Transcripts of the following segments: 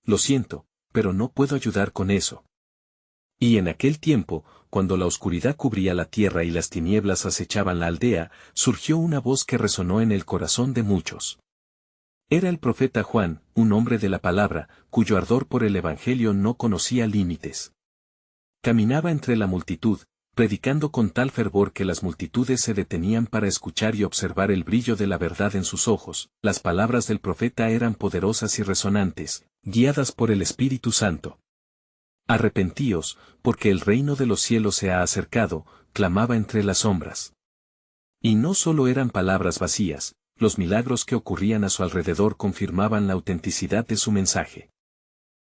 lo siento, pero no puedo ayudar con eso. Y en aquel tiempo, cuando la oscuridad cubría la tierra y las tinieblas acechaban la aldea, surgió una voz que resonó en el corazón de muchos. Era el profeta Juan, un hombre de la palabra, cuyo ardor por el Evangelio no conocía límites. Caminaba entre la multitud, predicando con tal fervor que las multitudes se detenían para escuchar y observar el brillo de la verdad en sus ojos. Las palabras del profeta eran poderosas y resonantes, guiadas por el Espíritu Santo. Arrepentíos, porque el reino de los cielos se ha acercado, clamaba entre las sombras. Y no solo eran palabras vacías, los milagros que ocurrían a su alrededor confirmaban la autenticidad de su mensaje.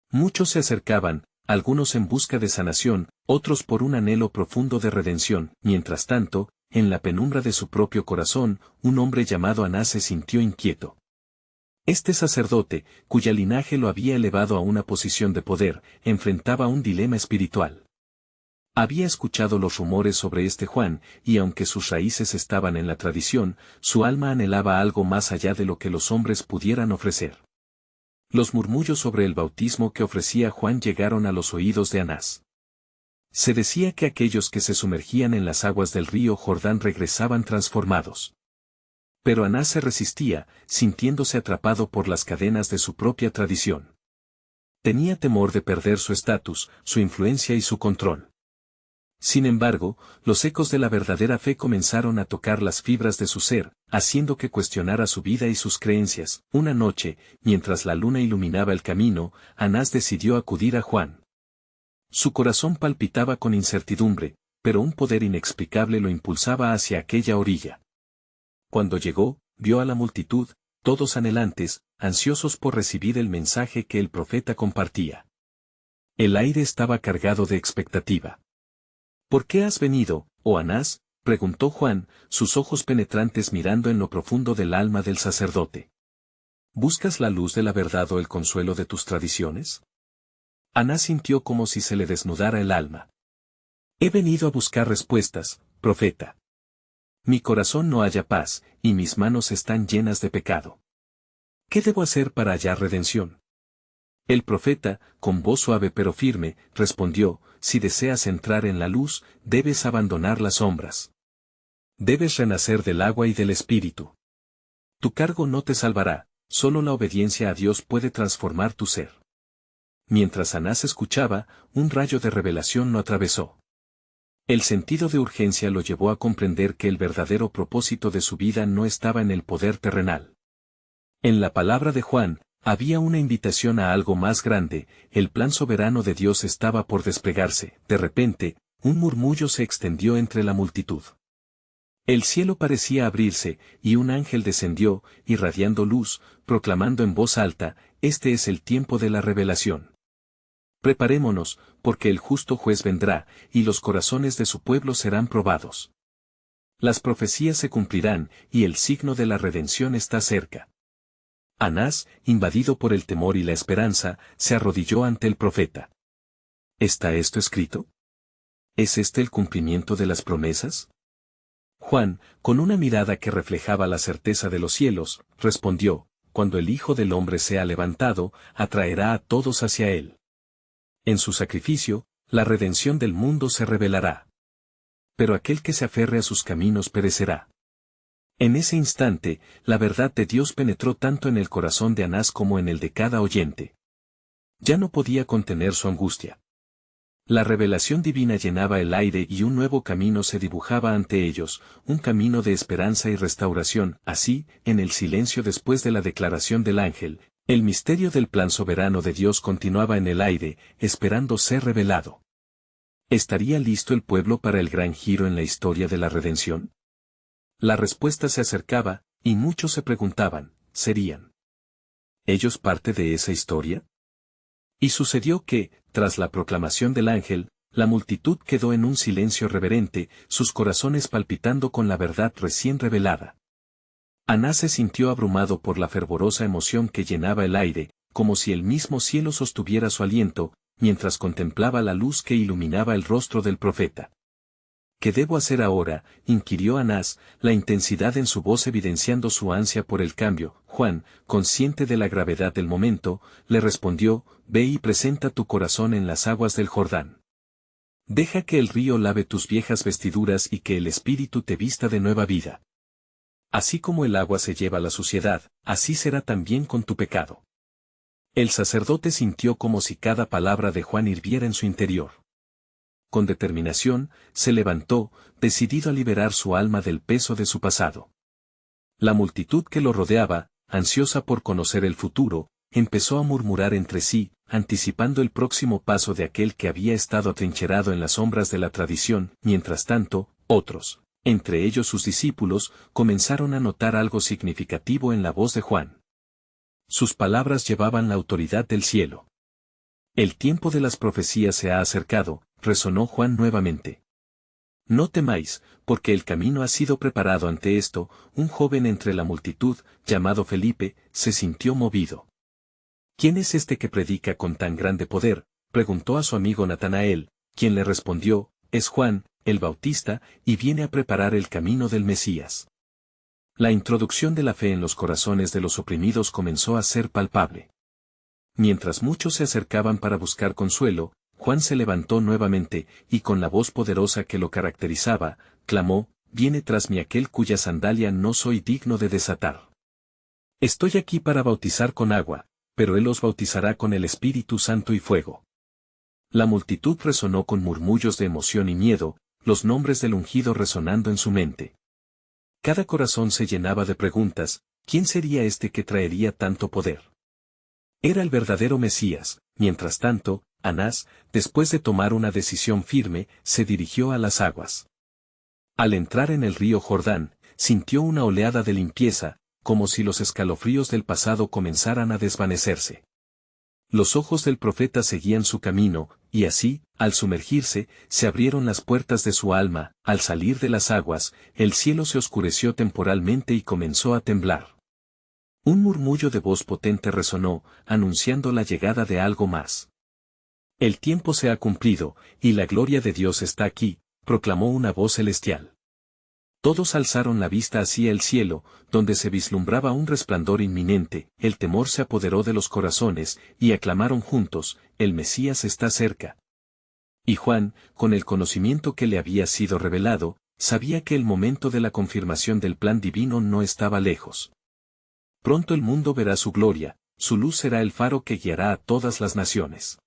Muchos se acercaban, algunos en busca de sanación, otros por un anhelo profundo de redención. Mientras tanto, en la penumbra de su propio corazón, un hombre llamado Anás se sintió inquieto. Este sacerdote, cuya linaje lo había elevado a una posición de poder, enfrentaba un dilema espiritual. Había escuchado los rumores sobre este Juan, y aunque sus raíces estaban en la tradición, su alma anhelaba algo más allá de lo que los hombres pudieran ofrecer. Los murmullos sobre el bautismo que ofrecía Juan llegaron a los oídos de Anás. Se decía que aquellos que se sumergían en las aguas del río Jordán regresaban transformados. Pero Anás se resistía, sintiéndose atrapado por las cadenas de su propia tradición. Tenía temor de perder su estatus, su influencia y su control. Sin embargo, los ecos de la verdadera fe comenzaron a tocar las fibras de su ser, haciendo que cuestionara su vida y sus creencias. Una noche, mientras la luna iluminaba el camino, Anás decidió acudir a Juan. Su corazón palpitaba con incertidumbre, pero un poder inexplicable lo impulsaba hacia aquella orilla. Cuando llegó, vio a la multitud, todos anhelantes, ansiosos por recibir el mensaje que el profeta compartía. El aire estaba cargado de expectativa. ¿Por qué has venido, oh Anás?, preguntó Juan, sus ojos penetrantes mirando en lo profundo del alma del sacerdote. ¿Buscas la luz de la verdad o el consuelo de tus tradiciones? Anás sintió como si se le desnudara el alma. He venido a buscar respuestas, profeta. Mi corazón no halla paz, y mis manos están llenas de pecado. ¿Qué debo hacer para hallar redención? El profeta, con voz suave pero firme, respondió: si deseas entrar en la luz, debes abandonar las sombras. Debes renacer del agua y del espíritu. Tu cargo no te salvará, solo la obediencia a Dios puede transformar tu ser. Mientras Anás escuchaba, un rayo de revelación lo atravesó. El sentido de urgencia lo llevó a comprender que el verdadero propósito de su vida no estaba en el poder terrenal. En la palabra de Juan, había una invitación a algo más grande. El plan soberano de Dios estaba por desplegarse. De repente, un murmullo se extendió entre la multitud. El cielo parecía abrirse, y un ángel descendió, irradiando luz, proclamando en voz alta: este es el tiempo de la revelación. Preparémonos, porque el justo juez vendrá, y los corazones de su pueblo serán probados. Las profecías se cumplirán, y el signo de la redención está cerca. Anás, invadido por el temor y la esperanza, se arrodilló ante el profeta. ¿Está esto escrito? ¿Es este el cumplimiento de las promesas? Juan, con una mirada que reflejaba la certeza de los cielos, respondió: cuando el Hijo del Hombre sea levantado, atraerá a todos hacia él. En su sacrificio, la redención del mundo se revelará. Pero aquel que se aferre a sus caminos perecerá. En ese instante, la verdad de Dios penetró tanto en el corazón de Anás como en el de cada oyente. Ya no podía contener su angustia. La revelación divina llenaba el aire y un nuevo camino se dibujaba ante ellos, un camino de esperanza y restauración. Así, en el silencio después de la declaración del ángel, el misterio del plan soberano de Dios continuaba en el aire, esperando ser revelado. ¿Estaría listo el pueblo para el gran giro en la historia de la redención? La respuesta se acercaba, y muchos se preguntaban: ¿serían ellos parte de esa historia? Y sucedió que, tras la proclamación del ángel, la multitud quedó en un silencio reverente, sus corazones palpitando con la verdad recién revelada. Anás se sintió abrumado por la fervorosa emoción que llenaba el aire, como si el mismo cielo sostuviera su aliento, mientras contemplaba la luz que iluminaba el rostro del profeta. ¿Qué debo hacer ahora?, inquirió Anás, la intensidad en su voz evidenciando su ansia por el cambio. Juan, consciente de la gravedad del momento, le respondió, ve y presenta tu corazón en las aguas del Jordán. Deja que el río lave tus viejas vestiduras y que el Espíritu te vista de nueva vida. Así como el agua se lleva la suciedad, así será también con tu pecado. El sacerdote sintió como si cada palabra de Juan hirviera en su interior. Con determinación, se levantó, decidido a liberar su alma del peso de su pasado. La multitud que lo rodeaba, ansiosa por conocer el futuro, empezó a murmurar entre sí, anticipando el próximo paso de aquel que había estado atrincherado en las sombras de la tradición. Mientras tanto, otros, entre ellos sus discípulos, comenzaron a notar algo significativo en la voz de Juan. Sus palabras llevaban la autoridad del cielo. El tiempo de las profecías se ha acercado, resonó Juan nuevamente. No temáis, porque el camino ha sido preparado. Ante esto, un joven entre la multitud, llamado Felipe, se sintió movido. ¿Quién es este que predica con tan grande poder?, preguntó a su amigo Natanael, quien le respondió, es Juan, el Bautista, y viene a preparar el camino del Mesías. La introducción de la fe en los corazones de los oprimidos comenzó a ser palpable. Mientras muchos se acercaban para buscar consuelo, Juan se levantó nuevamente, y con la voz poderosa que lo caracterizaba, clamó, viene tras mí aquel cuya sandalia no soy digno de desatar. Estoy aquí para bautizar con agua, pero él os bautizará con el Espíritu Santo y fuego. La multitud resonó con murmullos de emoción y miedo, los nombres del ungido resonando en su mente. Cada corazón se llenaba de preguntas, ¿quién sería este que traería tanto poder? Era el verdadero Mesías. Mientras tanto, Anás, después de tomar una decisión firme, se dirigió a las aguas. Al entrar en el río Jordán, sintió una oleada de limpieza, como si los escalofríos del pasado comenzaran a desvanecerse. Los ojos del profeta seguían su camino, y así, al sumergirse, se abrieron las puertas de su alma. Al salir de las aguas, el cielo se oscureció temporalmente y comenzó a temblar. Un murmullo de voz potente resonó, anunciando la llegada de algo más. El tiempo se ha cumplido, y la gloria de Dios está aquí, proclamó una voz celestial. Todos alzaron la vista hacia el cielo, donde se vislumbraba un resplandor inminente. El temor se apoderó de los corazones, y aclamaron juntos, el Mesías está cerca. Y Juan, con el conocimiento que le había sido revelado, sabía que el momento de la confirmación del plan divino no estaba lejos. Pronto el mundo verá su gloria, su luz será el faro que guiará a todas las naciones.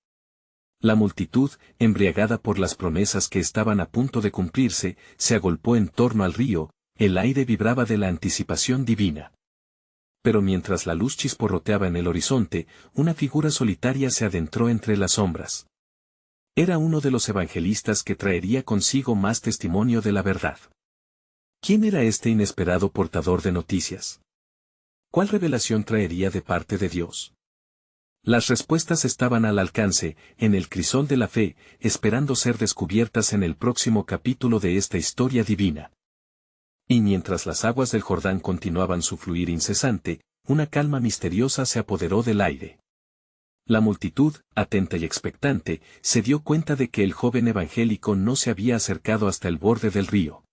La multitud, embriagada por las promesas que estaban a punto de cumplirse, se agolpó en torno al río, el aire vibraba de la anticipación divina. Pero mientras la luz chisporroteaba en el horizonte, una figura solitaria se adentró entre las sombras. Era uno de los evangelistas que traería consigo más testimonio de la verdad. ¿Quién era este inesperado portador de noticias? ¿Cuál revelación traería de parte de Dios? Las respuestas estaban al alcance, en el crisol de la fe, esperando ser descubiertas en el próximo capítulo de esta historia divina. Y mientras las aguas del Jordán continuaban su fluir incesante, una calma misteriosa se apoderó del aire. La multitud, atenta y expectante, se dio cuenta de que el joven evangélico no se había acercado hasta el borde del río.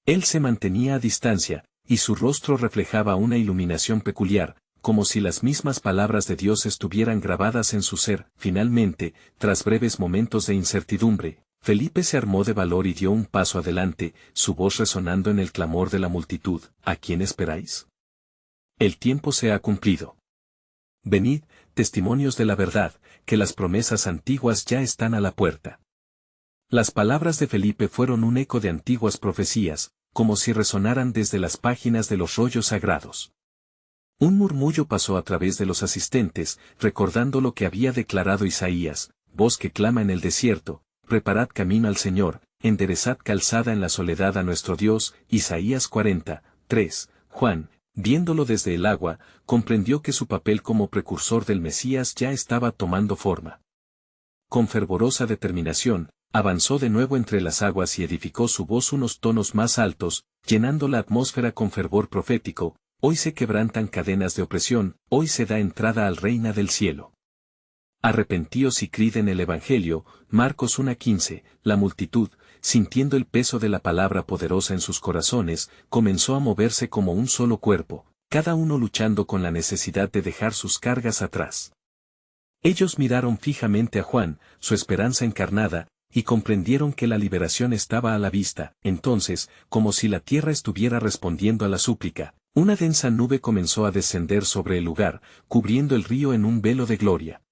Él se mantenía a distancia, y su rostro reflejaba una iluminación peculiar, como si las mismas palabras de Dios estuvieran grabadas en su ser. Finalmente, tras breves momentos de incertidumbre, Felipe se armó de valor y dio un paso adelante, su voz resonando en el clamor de la multitud. ¿A quién esperáis? El tiempo se ha cumplido. Venid, testimonios de la verdad, que las promesas antiguas ya están a la puerta. Las palabras de Felipe fueron un eco de antiguas profecías, como si resonaran desde las páginas de los rollos sagrados. Un murmullo pasó a través de los asistentes, recordando lo que había declarado Isaías, voz que clama en el desierto, preparad camino al Señor, enderezad calzada en la soledad a nuestro Dios. Isaías 40:3. Juan, viéndolo desde el agua, comprendió que su papel como precursor del Mesías ya estaba tomando forma. Con fervorosa determinación, avanzó de nuevo entre las aguas y edificó su voz unos tonos más altos, llenando la atmósfera con fervor profético. Hoy se quebrantan cadenas de opresión, hoy se da entrada al reino del cielo. Arrepentíos y creed en el Evangelio. Marcos 1:15. La multitud, sintiendo el peso de la palabra poderosa en sus corazones, comenzó a moverse como un solo cuerpo, cada uno luchando con la necesidad de dejar sus cargas atrás. Ellos miraron fijamente a Juan, su esperanza encarnada, y comprendieron que la liberación estaba a la vista. Entonces, como si la tierra estuviera respondiendo a la súplica, una densa nube comenzó a descender sobre el lugar, cubriendo el río en un velo de gloria.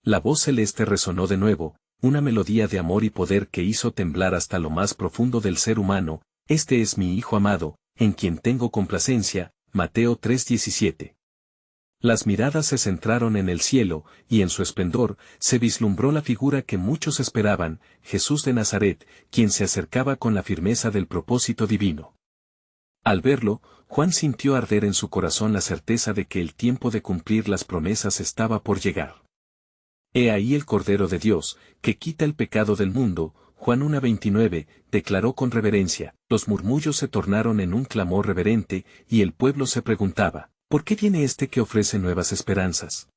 La voz celeste resonó de nuevo, una melodía de amor y poder que hizo temblar hasta lo más profundo del ser humano. Este es mi Hijo amado, en quien tengo complacencia. Mateo 3:17. Las miradas se centraron en el cielo, y en su esplendor, se vislumbró la figura que muchos esperaban, Jesús de Nazaret, quien se acercaba con la firmeza del propósito divino. Al verlo, Juan sintió arder en su corazón la certeza de que el tiempo de cumplir las promesas estaba por llegar. He ahí el Cordero de Dios, que quita el pecado del mundo. Juan 1:29, declaró con reverencia. Los murmullos se tornaron en un clamor reverente, y el pueblo se preguntaba, ¿por qué viene este que ofrece nuevas esperanzas?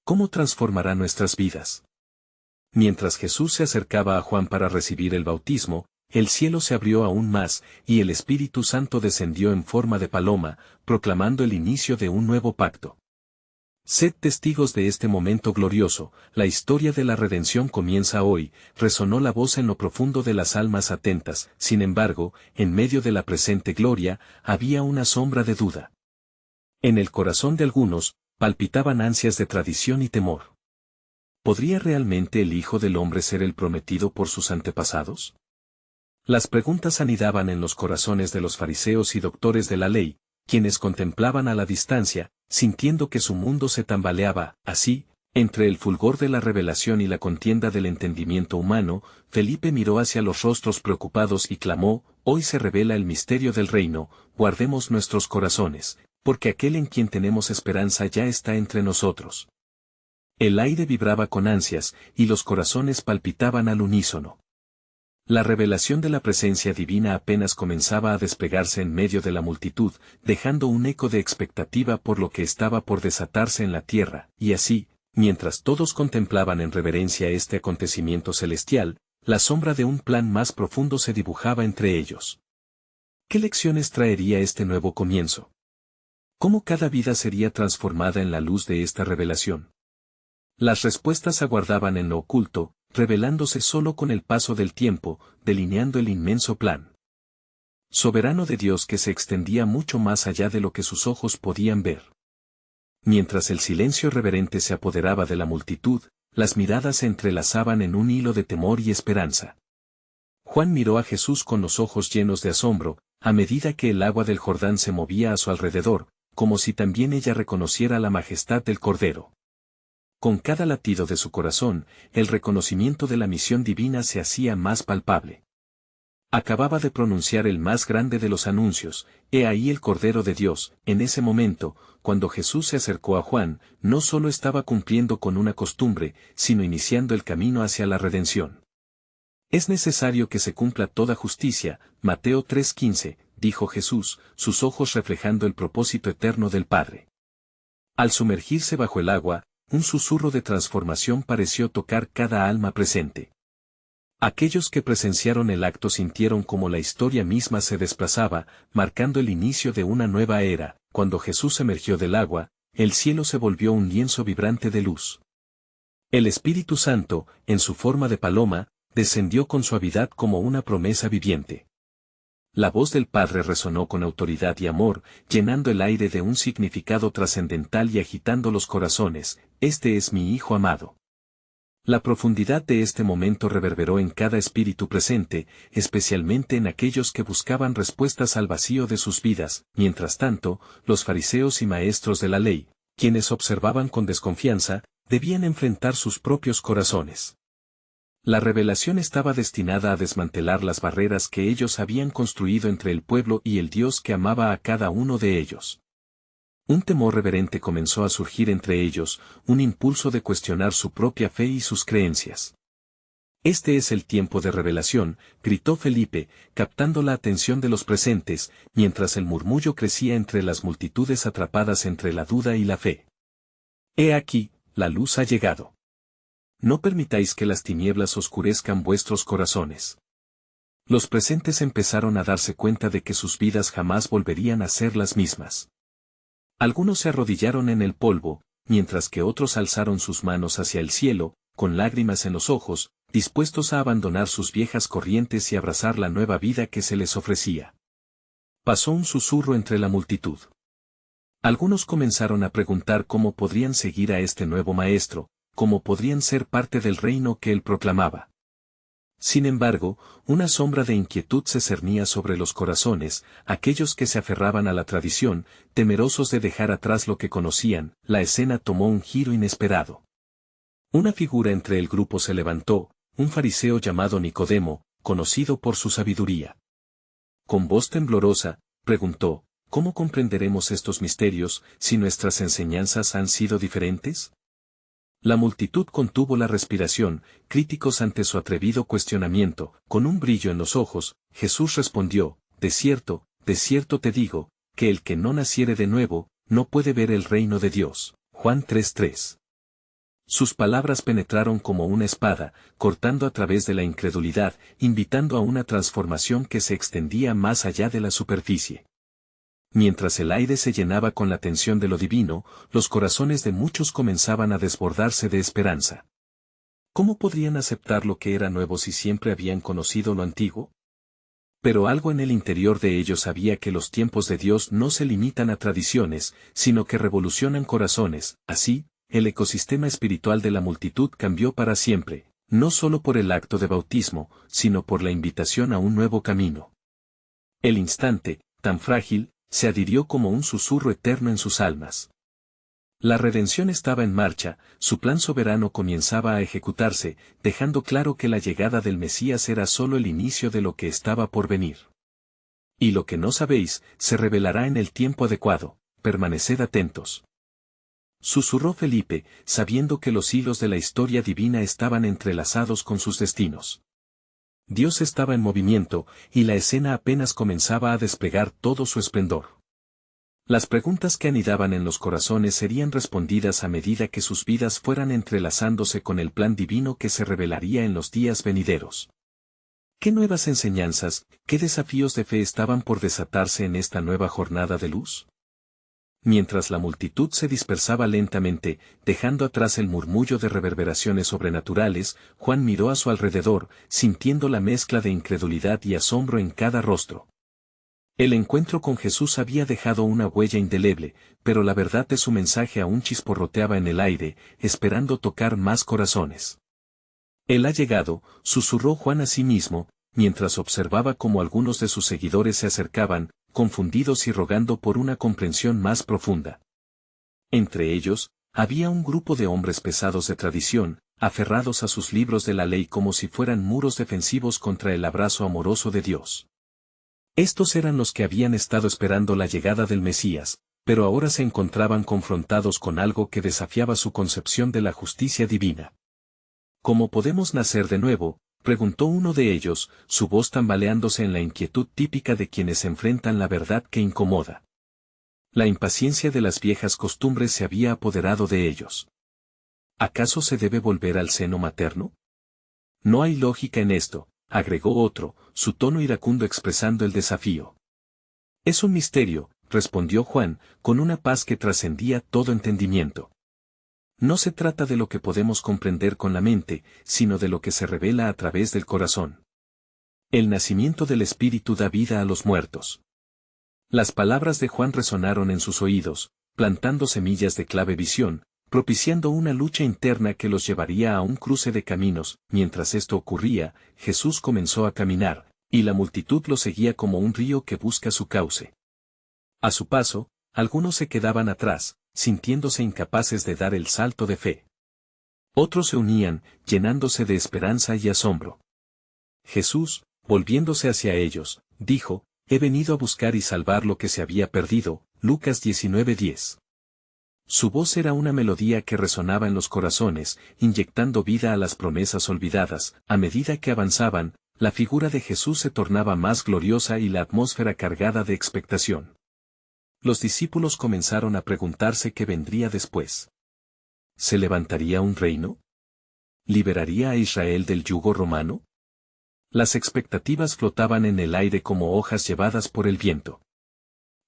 ¿Cómo transformará nuestras vidas? Mientras Jesús se acercaba a Juan para recibir el bautismo, el cielo se abrió aún más, y el Espíritu Santo descendió en forma de paloma, proclamando el inicio de un nuevo pacto. Sed testigos de este momento glorioso, la historia de la redención comienza hoy, resonó la voz en lo profundo de las almas atentas. Sin embargo, en medio de la presente gloria, había una sombra de duda. En el corazón de algunos, palpitaban ansias de tradición y temor. ¿Podría realmente el Hijo del Hombre ser el prometido por sus antepasados? Las preguntas anidaban en los corazones de los fariseos y doctores de la ley, quienes contemplaban a la distancia, sintiendo que su mundo se tambaleaba. Así, entre el fulgor de la revelación y la contienda del entendimiento humano, Felipe miró hacia los rostros preocupados y clamó, hoy se revela el misterio del reino, guardemos nuestros corazones, porque aquel en quien tenemos esperanza ya está entre nosotros. El aire vibraba con ansias, y los corazones palpitaban al unísono. La revelación de la presencia divina apenas comenzaba a despegarse en medio de la multitud, dejando un eco de expectativa por lo que estaba por desatarse en la tierra, y así, mientras todos contemplaban en reverencia este acontecimiento celestial, la sombra de un plan más profundo se dibujaba entre ellos. ¿Qué lecciones traería este nuevo comienzo? ¿Cómo cada vida sería transformada en la luz de esta revelación? Las respuestas aguardaban en lo oculto, revelándose solo con el paso del tiempo, delineando el inmenso plan soberano de Dios que se extendía mucho más allá de lo que sus ojos podían ver. Mientras el silencio reverente se apoderaba de la multitud, las miradas se entrelazaban en un hilo de temor y esperanza. Juan miró a Jesús con los ojos llenos de asombro, a medida que el agua del Jordán se movía a su alrededor, como si también ella reconociera la majestad del Cordero. Con cada latido de su corazón, el reconocimiento de la misión divina se hacía más palpable. Acababa de pronunciar el más grande de los anuncios, he ahí el Cordero de Dios. En ese momento, cuando Jesús se acercó a Juan, no solo estaba cumpliendo con una costumbre, sino iniciando el camino hacia la redención. Es necesario que se cumpla toda justicia. Mateo 3:15, dijo Jesús, sus ojos reflejando el propósito eterno del Padre. Al sumergirse bajo el agua, un susurro de transformación pareció tocar cada alma presente. Aquellos que presenciaron el acto sintieron como la historia misma se desplazaba, marcando el inicio de una nueva era. Cuando Jesús emergió del agua, el cielo se volvió un lienzo vibrante de luz. El Espíritu Santo, en su forma de paloma, descendió con suavidad como una promesa viviente. La voz del Padre resonó con autoridad y amor, llenando el aire de un significado trascendental y agitando los corazones. Este es mi Hijo amado. La profundidad de este momento reverberó en cada espíritu presente, especialmente en aquellos que buscaban respuestas al vacío de sus vidas. Mientras tanto, los fariseos y maestros de la ley, quienes observaban con desconfianza, debían enfrentar sus propios corazones. La revelación estaba destinada a desmantelar las barreras que ellos habían construido entre el pueblo y el Dios que amaba a cada uno de ellos. Un temor reverente comenzó a surgir entre ellos, un impulso de cuestionar su propia fe y sus creencias. Este es el tiempo de revelación, gritó Felipe, captando la atención de los presentes, mientras el murmullo crecía entre las multitudes atrapadas entre la duda y la fe. He aquí, la luz ha llegado. No permitáis que las tinieblas oscurezcan vuestros corazones. Los presentes empezaron a darse cuenta de que sus vidas jamás volverían a ser las mismas. Algunos se arrodillaron en el polvo, mientras que otros alzaron sus manos hacia el cielo, con lágrimas en los ojos, dispuestos a abandonar sus viejas corrientes y abrazar la nueva vida que se les ofrecía. Pasó un susurro entre la multitud. Algunos comenzaron a preguntar cómo podrían seguir a este nuevo maestro, cómo podrían ser parte del reino que él proclamaba. Sin embargo, una sombra de inquietud se cernía sobre los corazones, aquellos que se aferraban a la tradición, temerosos de dejar atrás lo que conocían. La escena tomó un giro inesperado. Una figura entre el grupo se levantó, un fariseo llamado Nicodemo, conocido por su sabiduría. Con voz temblorosa, preguntó, ¿cómo comprenderemos estos misterios, si nuestras enseñanzas han sido diferentes? La multitud contuvo la respiración, críticos ante su atrevido cuestionamiento. Con un brillo en los ojos, Jesús respondió, de cierto te digo, que el que no naciere de nuevo, no puede ver el reino de Dios. Juan 3:3. Sus palabras penetraron como una espada, cortando a través de la incredulidad, invitando a una transformación que se extendía más allá de la superficie. Mientras el aire se llenaba con la tensión de lo divino, los corazones de muchos comenzaban a desbordarse de esperanza. ¿Cómo podrían aceptar lo que era nuevo si siempre habían conocido lo antiguo? Pero algo en el interior de ellos sabía que los tiempos de Dios no se limitan a tradiciones, sino que revolucionan corazones. Así, el ecosistema espiritual de la multitud cambió para siempre, no solo por el acto de bautismo, sino por la invitación a un nuevo camino. El instante, tan frágil, se adhirió como un susurro eterno en sus almas. La redención estaba en marcha, su plan soberano comenzaba a ejecutarse, dejando claro que la llegada del Mesías era solo el inicio de lo que estaba por venir. Y lo que no sabéis, se revelará en el tiempo adecuado, permaneced atentos. Susurró Felipe, sabiendo que los hilos de la historia divina estaban entrelazados con sus destinos. Dios estaba en movimiento, y la escena apenas comenzaba a desplegar todo su esplendor. Las preguntas que anidaban en los corazones serían respondidas a medida que sus vidas fueran entrelazándose con el plan divino que se revelaría en los días venideros. ¿Qué nuevas enseñanzas, qué desafíos de fe estaban por desatarse en esta nueva jornada de luz? Mientras la multitud se dispersaba lentamente, dejando atrás el murmullo de reverberaciones sobrenaturales, Juan miró a su alrededor, sintiendo la mezcla de incredulidad y asombro en cada rostro. El encuentro con Jesús había dejado una huella indeleble, pero la verdad de su mensaje aún chisporroteaba en el aire, esperando tocar más corazones. Él ha llegado, susurró Juan a sí mismo, mientras observaba cómo algunos de sus seguidores se acercaban, confundidos y rogando por una comprensión más profunda. Entre ellos, había un grupo de hombres pesados de tradición, aferrados a sus libros de la ley como si fueran muros defensivos contra el abrazo amoroso de Dios. Estos eran los que habían estado esperando la llegada del Mesías, pero ahora se encontraban confrontados con algo que desafiaba su concepción de la justicia divina. ¿Cómo podemos nacer de nuevo?, preguntó uno de ellos, su voz tambaleándose en la inquietud típica de quienes enfrentan la verdad que incomoda. La impaciencia de las viejas costumbres se había apoderado de ellos. ¿Acaso se debe volver al seno materno? No hay lógica en esto, agregó otro, su tono iracundo expresando el desafío. Es un misterio, respondió Juan, con una paz que trascendía todo entendimiento. No se trata de lo que podemos comprender con la mente, sino de lo que se revela a través del corazón. El nacimiento del Espíritu da vida a los muertos. Las palabras de Juan resonaron en sus oídos, plantando semillas de clave visión, propiciando una lucha interna que los llevaría a un cruce de caminos. Mientras esto ocurría, Jesús comenzó a caminar, y la multitud lo seguía como un río que busca su cauce. A su paso, algunos se quedaban atrás, sintiéndose incapaces de dar el salto de fe. Otros se unían, llenándose de esperanza y asombro. Jesús, volviéndose hacia ellos, dijo, he venido a buscar y salvar lo que se había perdido. Lucas 19:10. Su voz era una melodía que resonaba en los corazones, inyectando vida a las promesas olvidadas. A medida que avanzaban, la figura de Jesús se tornaba más gloriosa y la atmósfera cargada de expectación. Los discípulos comenzaron a preguntarse qué vendría después. ¿Se levantaría un reino? ¿Liberaría a Israel del yugo romano? Las expectativas flotaban en el aire como hojas llevadas por el viento.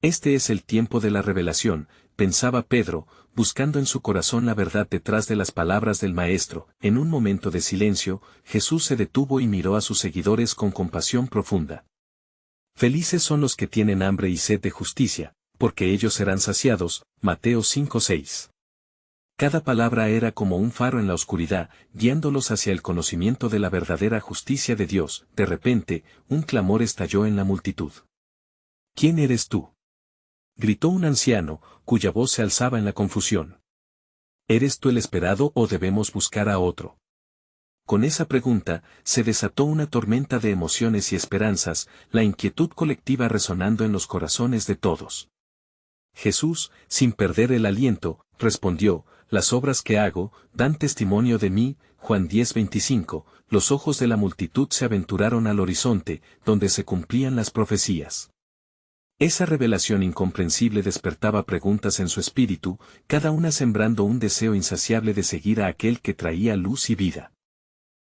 Este es el tiempo de la revelación, pensaba Pedro, buscando en su corazón la verdad detrás de las palabras del Maestro. En un momento de silencio, Jesús se detuvo y miró a sus seguidores con compasión profunda. Felices son los que tienen hambre y sed de justicia, porque ellos serán saciados. Mateo 5:6. Cada palabra era como un faro en la oscuridad, guiándolos hacia el conocimiento de la verdadera justicia de Dios. De repente, un clamor estalló en la multitud. ¿Quién eres tú?, gritó un anciano, cuya voz se alzaba en la confusión. ¿Eres tú el esperado o debemos buscar a otro? Con esa pregunta, se desató una tormenta de emociones y esperanzas, la inquietud colectiva resonando en los corazones de todos. Jesús, sin perder el aliento, respondió: las obras que hago, dan testimonio de mí. Juan 10:25. Los ojos de la multitud se aventuraron al horizonte, donde se cumplían las profecías. Esa revelación incomprensible despertaba preguntas en su espíritu, cada una sembrando un deseo insaciable de seguir a aquel que traía luz y vida.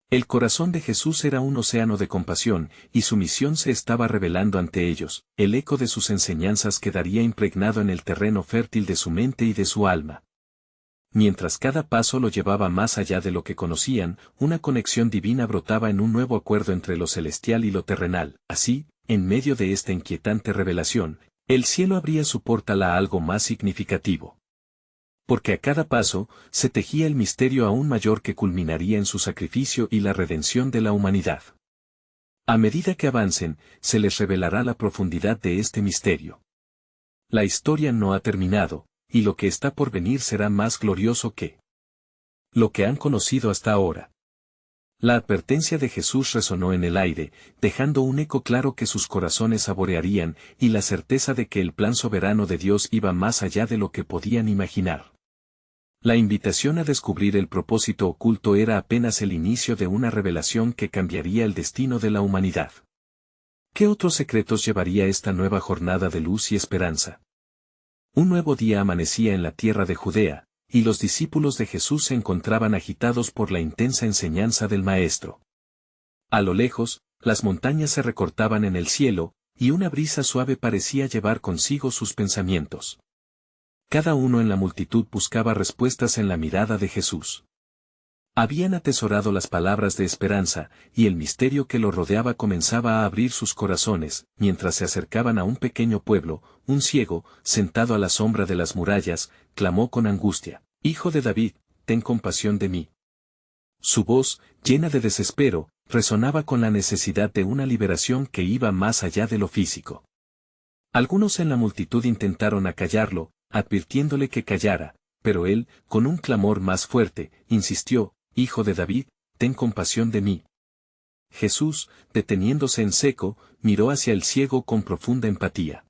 El corazón de Jesús era un océano de compasión, y su misión se estaba revelando ante ellos. El eco de sus enseñanzas quedaría impregnado en el terreno fértil de su mente y de su alma. Mientras cada paso lo llevaba más allá de lo que conocían, una conexión divina brotaba en un nuevo acuerdo entre lo celestial y lo terrenal. Así, en medio de esta inquietante revelación, el cielo abría su portal a algo más significativo. Porque a cada paso, se tejía el misterio aún mayor que culminaría en su sacrificio y la redención de la humanidad. A medida que avancen, se les revelará la profundidad de este misterio. La historia no ha terminado, y lo que está por venir será más glorioso que lo que han conocido hasta ahora. La advertencia de Jesús resonó en el aire, dejando un eco claro que sus corazones saborearían, y la certeza de que el plan soberano de Dios iba más allá de lo que podían imaginar. La invitación a descubrir el propósito oculto era apenas el inicio de una revelación que cambiaría el destino de la humanidad. ¿Qué otros secretos llevaría esta nueva jornada de luz y esperanza? Un nuevo día amanecía en la tierra de Judea, y los discípulos de Jesús se encontraban agitados por la intensa enseñanza del Maestro. A lo lejos, las montañas se recortaban en el cielo, y una brisa suave parecía llevar consigo sus pensamientos. Cada uno en la multitud buscaba respuestas en la mirada de Jesús. Habían atesorado las palabras de esperanza, y el misterio que lo rodeaba comenzaba a abrir sus corazones. Mientras se acercaban a un pequeño pueblo, un ciego, sentado a la sombra de las murallas, clamó con angustia: «Hijo de David, ten compasión de mí». Su voz, llena de desespero, resonaba con la necesidad de una liberación que iba más allá de lo físico. Algunos en la multitud intentaron acallarlo, advirtiéndole que callara, pero él, con un clamor más fuerte, insistió: «Hijo de David, ten compasión de mí». Jesús, deteniéndose en seco, miró hacia el ciego con profunda empatía.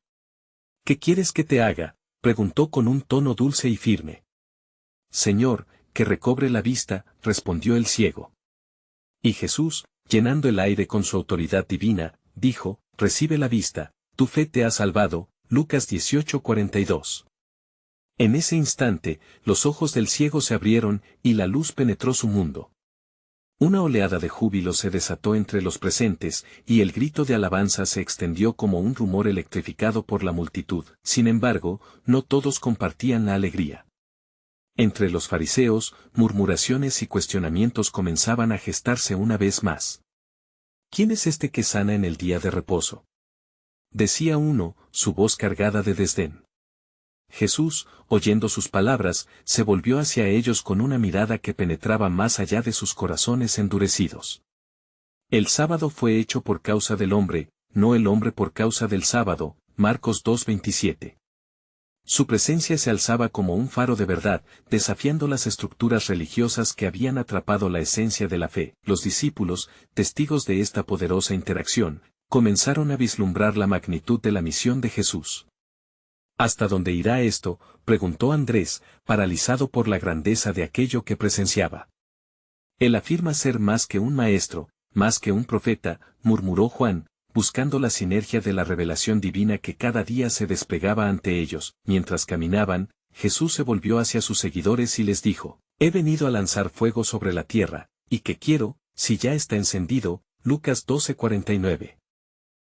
«¿Qué quieres que te haga?», preguntó con un tono dulce y firme. «Señor, que recobre la vista», respondió el ciego. Y Jesús, llenando el aire con su autoridad divina, dijo: «Recibe la vista, tu fe te ha salvado». Lucas 18:42. En ese instante, los ojos del ciego se abrieron, y la luz penetró su mundo. Una oleada de júbilo se desató entre los presentes, y el grito de alabanza se extendió como un rumor electrificado por la multitud. Sin embargo, no todos compartían la alegría. Entre los fariseos, murmuraciones y cuestionamientos comenzaban a gestarse una vez más. ¿Quién es este que sana en el día de reposo?, decía uno, su voz cargada de desdén. Jesús, oyendo sus palabras, se volvió hacia ellos con una mirada que penetraba más allá de sus corazones endurecidos. El sábado fue hecho por causa del hombre, no el hombre por causa del sábado. Marcos 2:27. Su presencia se alzaba como un faro de verdad, desafiando las estructuras religiosas que habían atrapado la esencia de la fe. Los discípulos, testigos de esta poderosa interacción, comenzaron a vislumbrar la magnitud de la misión de Jesús. ¿Hasta dónde irá esto?, preguntó Andrés, paralizado por la grandeza de aquello que presenciaba. Él afirma ser más que un maestro, más que un profeta, murmuró Juan, buscando la sinergia de la revelación divina que cada día se desplegaba ante ellos. Mientras caminaban, Jesús se volvió hacia sus seguidores y les dijo: «He venido a lanzar fuego sobre la tierra, y que quiero, si ya está encendido, Lucas 12:49.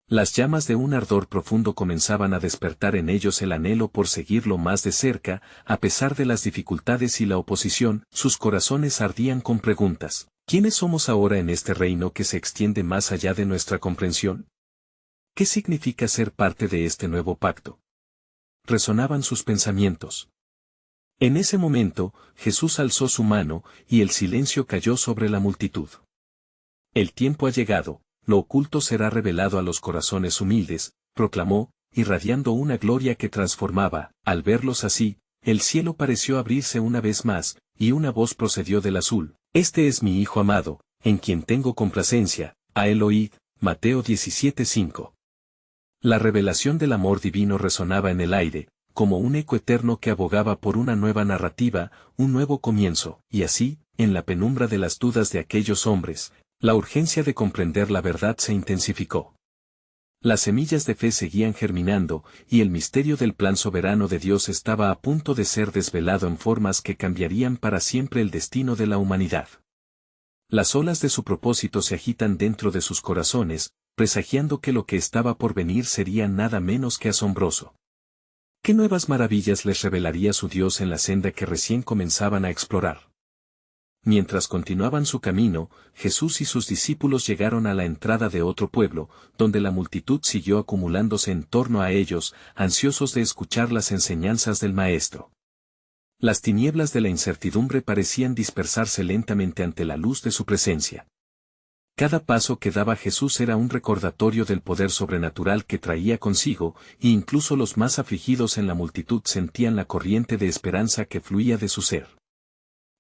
Las llamas de un ardor profundo comenzaban a despertar en ellos el anhelo por seguirlo más de cerca, a pesar de las dificultades y la oposición, sus corazones ardían con preguntas. ¿Quiénes somos ahora en este reino que se extiende más allá de nuestra comprensión? ¿Qué significa ser parte de este nuevo pacto? Resonaban sus pensamientos. En ese momento, Jesús alzó su mano, y el silencio cayó sobre la multitud. El tiempo ha llegado, lo oculto será revelado a los corazones humildes, proclamó, irradiando una gloria que transformaba. Al verlos así, el cielo pareció abrirse una vez más, y una voz procedió del azul: Este es mi Hijo amado, en quien tengo complacencia, a él oíd. Mateo 17:5. La revelación del amor divino resonaba en el aire, como un eco eterno que abogaba por una nueva narrativa, un nuevo comienzo, y así, en la penumbra de las dudas de aquellos hombres, la urgencia de comprender la verdad se intensificó. Las semillas de fe seguían germinando, y el misterio del plan soberano de Dios estaba a punto de ser desvelado en formas que cambiarían para siempre el destino de la humanidad. Las olas de su propósito se agitan dentro de sus corazones, presagiando que lo que estaba por venir sería nada menos que asombroso. ¿Qué nuevas maravillas les revelaría su Dios en la senda que recién comenzaban a explorar? Mientras continuaban su camino, Jesús y sus discípulos llegaron a la entrada de otro pueblo, donde la multitud siguió acumulándose en torno a ellos, ansiosos de escuchar las enseñanzas del Maestro. Las tinieblas de la incertidumbre parecían dispersarse lentamente ante la luz de su presencia. Cada paso que daba Jesús era un recordatorio del poder sobrenatural que traía consigo, e incluso los más afligidos en la multitud sentían la corriente de esperanza que fluía de su ser.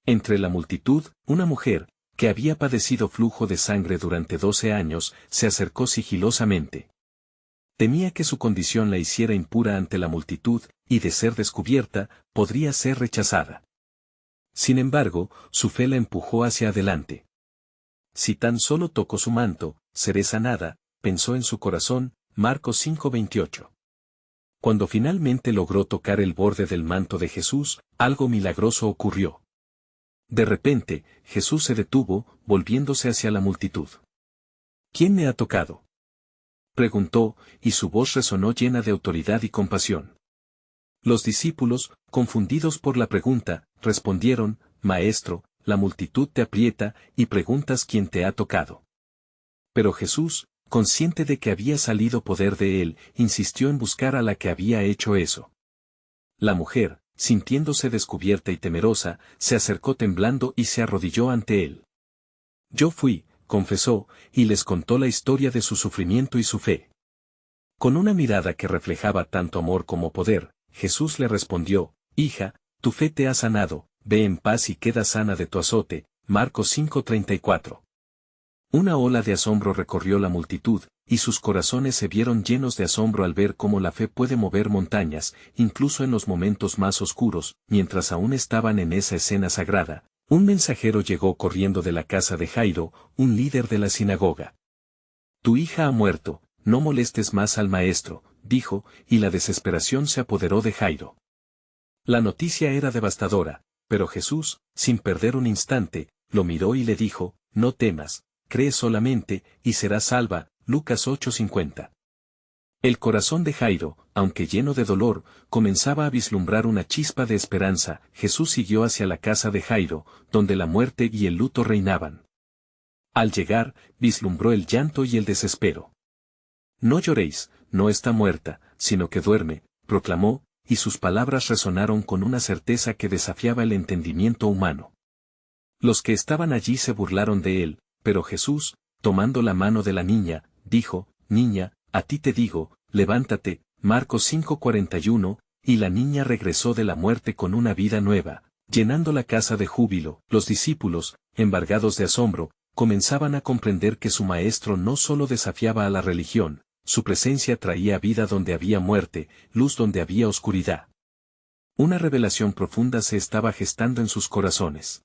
Entre la multitud, una mujer, que había padecido flujo de sangre durante 12 años, se acercó sigilosamente. Temía que su condición la hiciera impura ante la multitud, y de ser descubierta, podría ser rechazada. Sin embargo, su fe la empujó hacia adelante. Si tan solo toco su manto, seré sanada, pensó en su corazón. Marcos 5:28. Cuando finalmente logró tocar el borde del manto de Jesús, algo milagroso ocurrió. De repente, Jesús se detuvo, volviéndose hacia la multitud. ¿Quién me ha tocado?, preguntó, y su voz resonó llena de autoridad y compasión. Los discípulos, confundidos por la pregunta, respondieron: Maestro, la multitud te aprieta, y preguntas quién te ha tocado. Pero Jesús, consciente de que había salido poder de él, insistió en buscar a la que había hecho eso. La mujer, sintiéndose descubierta y temerosa, se acercó temblando y se arrodilló ante él. Yo fui, confesó, y les contó la historia de su sufrimiento y su fe. Con una mirada que reflejaba tanto amor como poder, Jesús le respondió: Hija, tu fe te ha sanado, ve en paz y queda sana de tu azote. Marcos 5:34. Una ola de asombro recorrió la multitud, y sus corazones se vieron llenos de asombro al ver cómo la fe puede mover montañas, incluso en los momentos más oscuros. Mientras aún estaban en esa escena sagrada, un mensajero llegó corriendo de la casa de Jairo, un líder de la sinagoga. Tu hija ha muerto, no molestes más al maestro, dijo, y la desesperación se apoderó de Jairo. La noticia era devastadora, pero Jesús, sin perder un instante, lo miró y le dijo: No temas, cree solamente, y serás salva. Lucas 8:50. El corazón de Jairo, aunque lleno de dolor, comenzaba a vislumbrar una chispa de esperanza. Jesús siguió hacia la casa de Jairo, donde la muerte y el luto reinaban. Al llegar, vislumbró el llanto y el desespero. No lloréis, no está muerta, sino que duerme, proclamó, y sus palabras resonaron con una certeza que desafiaba el entendimiento humano. Los que estaban allí se burlaron de él, pero Jesús, tomando la mano de la niña, dijo: Niña, a ti te digo, levántate. Marcos 5:41, y la niña regresó de la muerte con una vida nueva, llenando la casa de júbilo. Los discípulos, embargados de asombro, comenzaban a comprender que su maestro no solo desafiaba a la religión, su presencia traía vida donde había muerte, luz donde había oscuridad. Una revelación profunda se estaba gestando en sus corazones.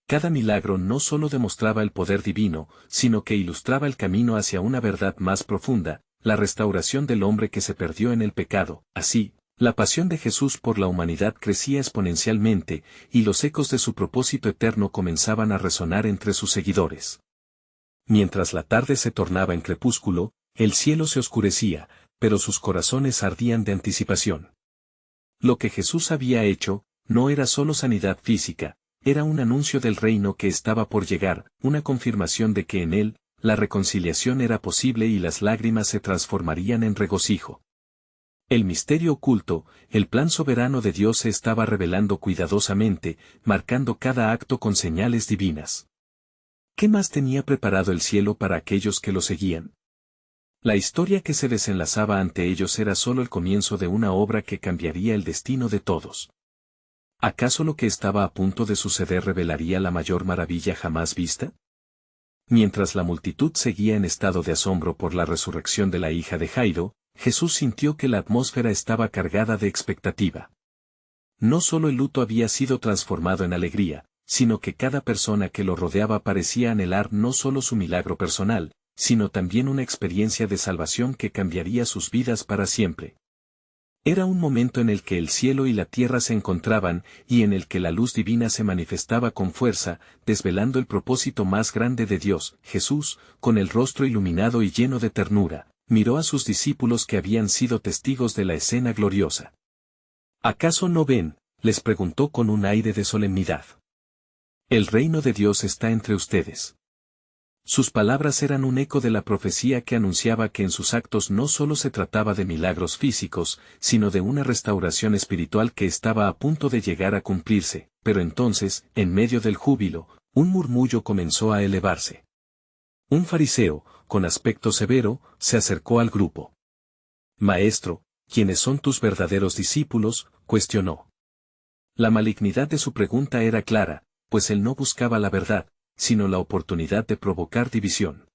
Cada milagro no solo demostraba el poder divino, sino que ilustraba el camino hacia una verdad más profunda, la restauración del hombre que se perdió en el pecado. Así, la pasión de Jesús por la humanidad crecía exponencialmente, y los ecos de su propósito eterno comenzaban a resonar entre sus seguidores. Mientras la tarde se tornaba en crepúsculo, el cielo se oscurecía, pero sus corazones ardían de anticipación. Lo que Jesús había hecho, no era solo sanidad física, era un anuncio del reino que estaba por llegar, una confirmación de que en él, la reconciliación era posible y las lágrimas se transformarían en regocijo. El misterio oculto, el plan soberano de Dios se estaba revelando cuidadosamente, marcando cada acto con señales divinas. ¿Qué más tenía preparado el cielo para aquellos que lo seguían? La historia que se desenlazaba ante ellos era solo el comienzo de una obra que cambiaría el destino de todos. ¿Acaso lo que estaba a punto de suceder revelaría la mayor maravilla jamás vista? Mientras la multitud seguía en estado de asombro por la resurrección de la hija de Jairo, Jesús sintió que la atmósfera estaba cargada de expectativa. No solo el luto había sido transformado en alegría, sino que cada persona que lo rodeaba parecía anhelar no solo su milagro personal, sino también una experiencia de salvación que cambiaría sus vidas para siempre. Era un momento en el que el cielo y la tierra se encontraban y en el que la luz divina se manifestaba con fuerza, desvelando el propósito más grande de Dios. Jesús, con el rostro iluminado y lleno de ternura, miró a sus discípulos que habían sido testigos de la escena gloriosa. ¿Acaso no ven?, les preguntó con un aire de solemnidad. El reino de Dios está entre ustedes. Sus palabras eran un eco de la profecía que anunciaba que en sus actos no solo se trataba de milagros físicos, sino de una restauración espiritual que estaba a punto de llegar a cumplirse, pero entonces, en medio del júbilo, un murmullo comenzó a elevarse. Un fariseo, con aspecto severo, se acercó al grupo. Maestro, ¿quiénes son tus verdaderos discípulos?, cuestionó. La malignidad de su pregunta era clara, pues él no buscaba la verdad, sino la oportunidad de provocar división.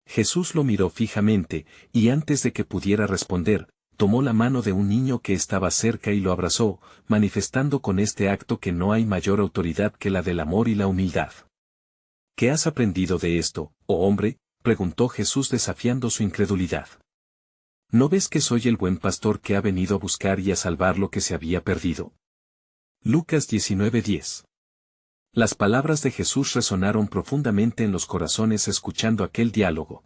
Jesús lo miró fijamente, y antes de que pudiera responder, tomó la mano de un niño que estaba cerca y lo abrazó, manifestando con este acto que no hay mayor autoridad que la del amor y la humildad. ¿Qué has aprendido de esto, oh hombre?, preguntó Jesús desafiando su incredulidad. ¿No ves que soy el buen pastor que ha venido a buscar y a salvar lo que se había perdido? Lucas 19:10. Las palabras de Jesús resonaron profundamente en los corazones escuchando aquel diálogo.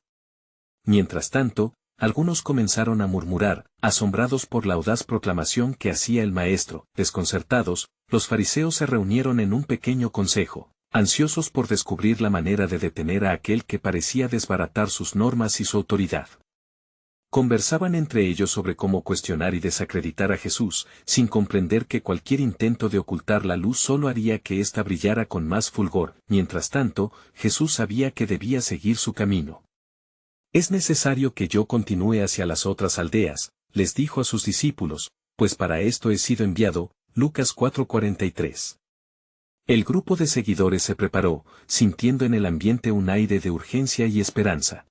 Mientras tanto, algunos comenzaron a murmurar, asombrados por la audaz proclamación que hacía el maestro. Desconcertados, los fariseos se reunieron en un pequeño consejo, ansiosos por descubrir la manera de detener a aquel que parecía desbaratar sus normas y su autoridad. Conversaban entre ellos sobre cómo cuestionar y desacreditar a Jesús, sin comprender que cualquier intento de ocultar la luz solo haría que ésta brillara con más fulgor. Mientras tanto, Jesús sabía que debía seguir su camino. Es necesario que yo continúe hacia las otras aldeas, les dijo a sus discípulos, pues para esto he sido enviado. Lucas 4:43. El grupo de seguidores se preparó, sintiendo en el ambiente un aire de urgencia y esperanza.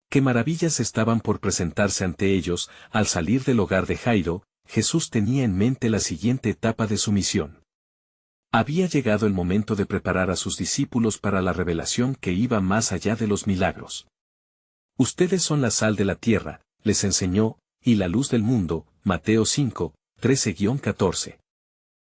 Qué maravillas estaban por presentarse ante ellos. Al salir del hogar de Jairo, Jesús tenía en mente la siguiente etapa de su misión. Había llegado el momento de preparar a sus discípulos para la revelación que iba más allá de los milagros. Ustedes son la sal de la tierra, les enseñó, y la luz del mundo. Mateo 5:13-14.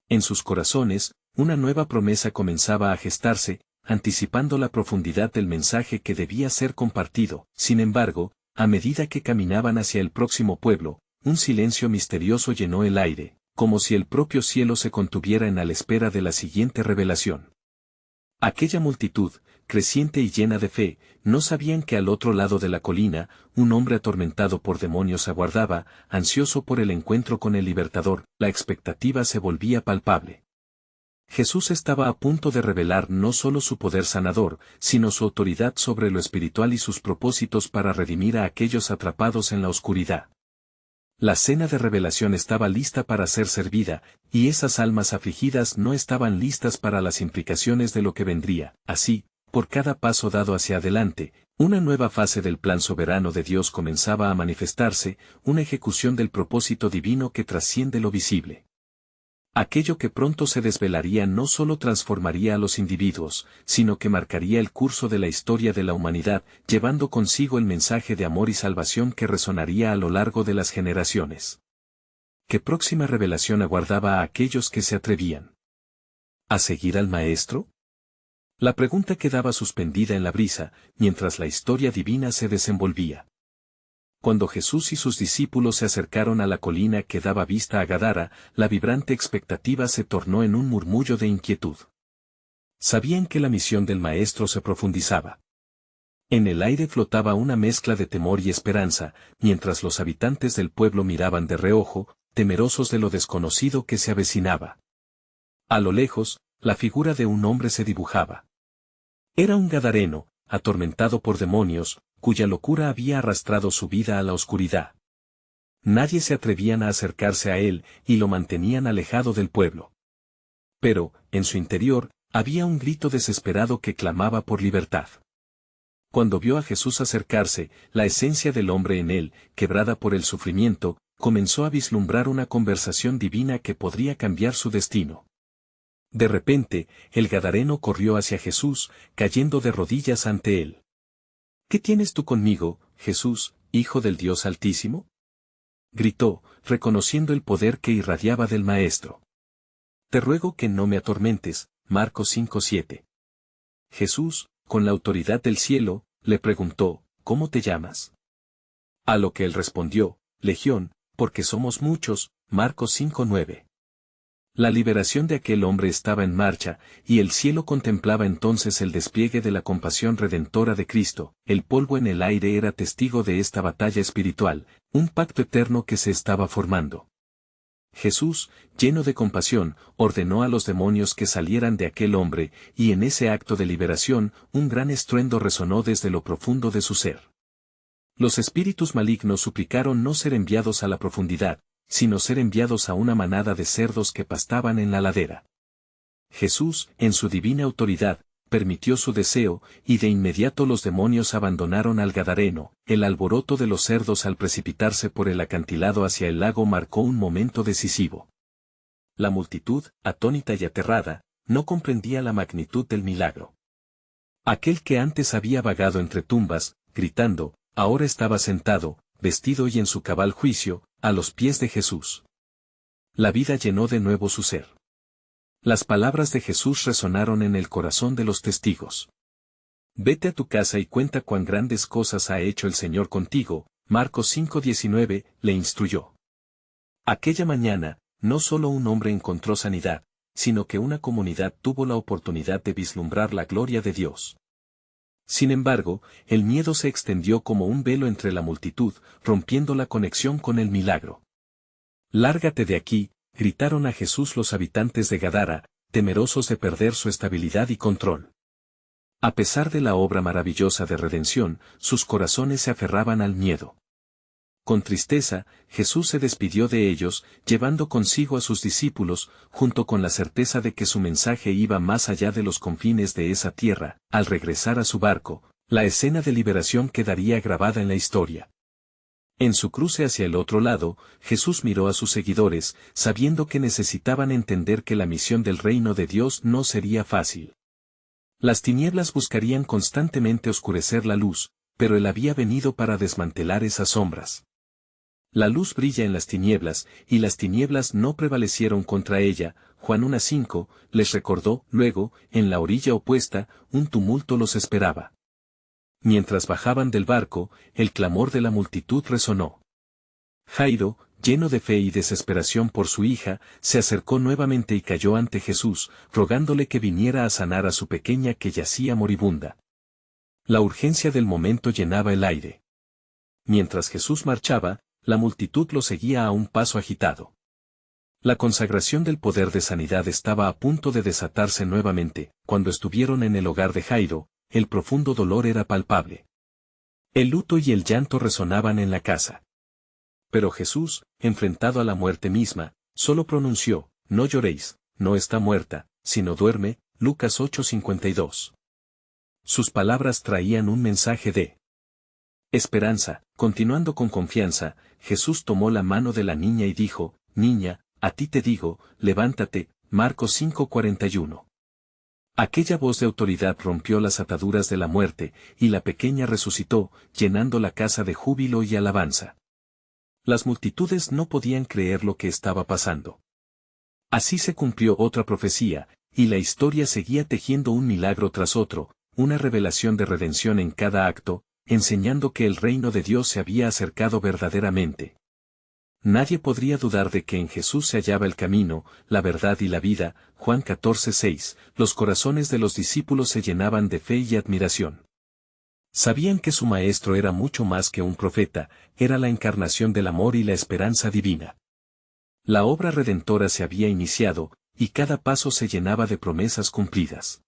En sus corazones, una nueva promesa comenzaba a gestarse, anticipando la profundidad del mensaje que debía ser compartido. Sin embargo, a medida que caminaban hacia el próximo pueblo, un silencio misterioso llenó el aire, como si el propio cielo se contuviera en la espera de la siguiente revelación. Aquella multitud, creciente y llena de fe, no sabían que al otro lado de la colina, un hombre atormentado por demonios aguardaba, ansioso por el encuentro con el libertador. La expectativa se volvía palpable. Jesús estaba a punto de revelar no solo su poder sanador, sino su autoridad sobre lo espiritual y sus propósitos para redimir a aquellos atrapados en la oscuridad. La cena de revelación estaba lista para ser servida, y esas almas afligidas no estaban listas para las implicaciones de lo que vendría. Así, por cada paso dado hacia adelante, una nueva fase del plan soberano de Dios comenzaba a manifestarse, una ejecución del propósito divino que trasciende lo visible. Aquello que pronto se desvelaría no solo transformaría a los individuos, sino que marcaría el curso de la historia de la humanidad, llevando consigo el mensaje de amor y salvación que resonaría a lo largo de las generaciones. ¿Qué próxima revelación aguardaba a aquellos que se atrevían a seguir al Maestro? La pregunta quedaba suspendida en la brisa, mientras la historia divina se desenvolvía. Cuando Jesús y sus discípulos se acercaron a la colina que daba vista a Gadara, la vibrante expectativa se tornó en un murmullo de inquietud. Sabían que la misión del Maestro se profundizaba. En el aire flotaba una mezcla de temor y esperanza, mientras los habitantes del pueblo miraban de reojo, temerosos de lo desconocido que se avecinaba. A lo lejos, la figura de un hombre se dibujaba. Era un gadareno, atormentado por demonios, cuya locura había arrastrado su vida a la oscuridad. Nadie se atrevían a acercarse a él, y lo mantenían alejado del pueblo. Pero, en su interior, había un grito desesperado que clamaba por libertad. Cuando vio a Jesús acercarse, la esencia del hombre en él, quebrada por el sufrimiento, comenzó a vislumbrar una conversación divina que podría cambiar su destino. De repente, el gadareno corrió hacia Jesús, cayendo de rodillas ante él. ¿Qué tienes tú conmigo, Jesús, Hijo del Dios Altísimo? Gritó, reconociendo el poder que irradiaba del Maestro. Te ruego que no me atormentes, Marcos 5:7. Jesús, con la autoridad del cielo, le preguntó, ¿cómo te llamas? A lo que él respondió, Legión, porque somos muchos, Marcos 5:9. La liberación de aquel hombre estaba en marcha, y el cielo contemplaba entonces el despliegue de la compasión redentora de Cristo. El polvo en el aire era testigo de esta batalla espiritual, un pacto eterno que se estaba formando. Jesús, lleno de compasión, ordenó a los demonios que salieran de aquel hombre, y en ese acto de liberación, un gran estruendo resonó desde lo profundo de su ser. Los espíritus malignos suplicaron no ser enviados a la profundidad, sino ser enviados a una manada de cerdos que pastaban en la ladera. Jesús, en su divina autoridad, permitió su deseo, y de inmediato los demonios abandonaron al gadareno. El alboroto de los cerdos al precipitarse por el acantilado hacia el lago marcó un momento decisivo. La multitud, atónita y aterrada, no comprendía la magnitud del milagro. Aquel que antes había vagado entre tumbas, gritando, ahora estaba sentado, vestido y en su cabal juicio, a los pies de Jesús. La vida llenó de nuevo su ser. Las palabras de Jesús resonaron en el corazón de los testigos. Vete a tu casa y cuenta cuán grandes cosas ha hecho el Señor contigo, Marcos 5:19, le instruyó. Aquella mañana, no solo un hombre encontró sanidad, sino que una comunidad tuvo la oportunidad de vislumbrar la gloria de Dios. Sin embargo, el miedo se extendió como un velo entre la multitud, rompiendo la conexión con el milagro. Lárgate de aquí, gritaron a Jesús los habitantes de Gadara, temerosos de perder su estabilidad y control. A pesar de la obra maravillosa de redención, sus corazones se aferraban al miedo. Con tristeza, Jesús se despidió de ellos, llevando consigo a sus discípulos, junto con la certeza de que su mensaje iba más allá de los confines de esa tierra. Al regresar a su barco, la escena de liberación quedaría grabada en la historia. En su cruce hacia el otro lado, Jesús miró a sus seguidores, sabiendo que necesitaban entender que la misión del reino de Dios no sería fácil. Las tinieblas buscarían constantemente oscurecer la luz, pero Él había venido para desmantelar esas sombras. La luz brilla en las tinieblas, y las tinieblas no prevalecieron contra ella. Juan 1:5, les recordó. Luego, en la orilla opuesta, un tumulto los esperaba. Mientras bajaban del barco, el clamor de la multitud resonó. Jairo, lleno de fe y desesperación por su hija, se acercó nuevamente y cayó ante Jesús, rogándole que viniera a sanar a su pequeña que yacía moribunda. La urgencia del momento llenaba el aire. Mientras Jesús marchaba, la multitud lo seguía a un paso agitado. La consagración del poder de sanidad estaba a punto de desatarse nuevamente. Cuando estuvieron en el hogar de Jairo, el profundo dolor era palpable. El luto y el llanto resonaban en la casa. Pero Jesús, enfrentado a la muerte misma, solo pronunció, no lloréis, no está muerta, sino duerme, Lucas 8:52. Sus palabras traían un mensaje de esperanza. Continuando con confianza, Jesús tomó la mano de la niña y dijo, niña, a ti te digo, levántate, Marcos 5:41. Aquella voz de autoridad rompió las ataduras de la muerte, y la pequeña resucitó, llenando la casa de júbilo y alabanza. Las multitudes no podían creer lo que estaba pasando. Así se cumplió otra profecía, y la historia seguía tejiendo un milagro tras otro, una revelación de redención en cada acto, enseñando que el reino de Dios se había acercado verdaderamente. Nadie podría dudar de que en Jesús se hallaba el camino, la verdad y la vida. Juan 14:6. Los corazones de los discípulos se llenaban de fe y admiración. Sabían que su maestro era mucho más que un profeta, era la encarnación del amor y la esperanza divina. La obra redentora se había iniciado, y cada paso se llenaba de promesas cumplidas.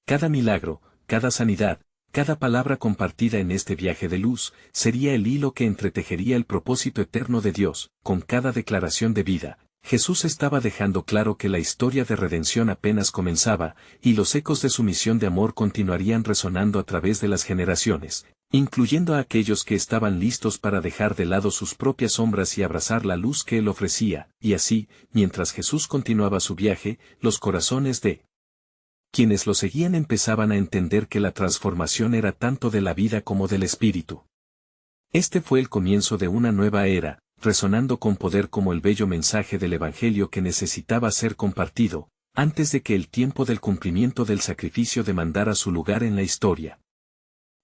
Cada milagro, cada sanidad, cada palabra compartida en este viaje de luz, sería el hilo que entretejería el propósito eterno de Dios. Con cada declaración de vida, Jesús estaba dejando claro que la historia de redención apenas comenzaba, y los ecos de su misión de amor continuarían resonando a través de las generaciones, incluyendo a aquellos que estaban listos para dejar de lado sus propias sombras y abrazar la luz que él ofrecía. Y así, mientras Jesús continuaba su viaje, los corazones de quienes lo seguían empezaban a entender que la transformación era tanto de la vida como del espíritu. Este fue el comienzo de una nueva era, resonando con poder como el bello mensaje del Evangelio que necesitaba ser compartido, antes de que el tiempo del cumplimiento del sacrificio demandara su lugar en la historia.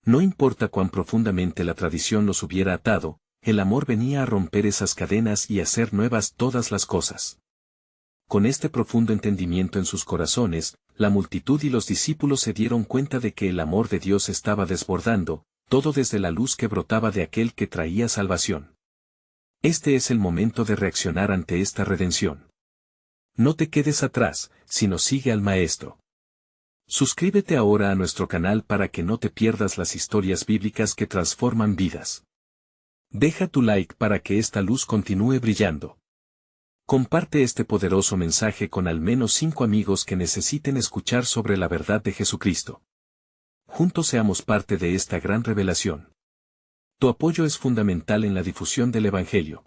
No importa cuán profundamente la tradición los hubiera atado, el amor venía a romper esas cadenas y hacer nuevas todas las cosas. Con este profundo entendimiento en sus corazones, la multitud y los discípulos se dieron cuenta de que el amor de Dios estaba desbordando, todo desde la luz que brotaba de aquel que traía salvación. Este es el momento de reaccionar ante esta redención. No te quedes atrás, sino sigue al Maestro. Suscríbete ahora a nuestro canal para que no te pierdas las historias bíblicas que transforman vidas. Deja tu like para que esta luz continúe brillando. Comparte este poderoso mensaje con al menos 5 amigos que necesiten escuchar sobre la verdad de Jesucristo. Juntos seamos parte de esta gran revelación. Tu apoyo es fundamental en la difusión del Evangelio.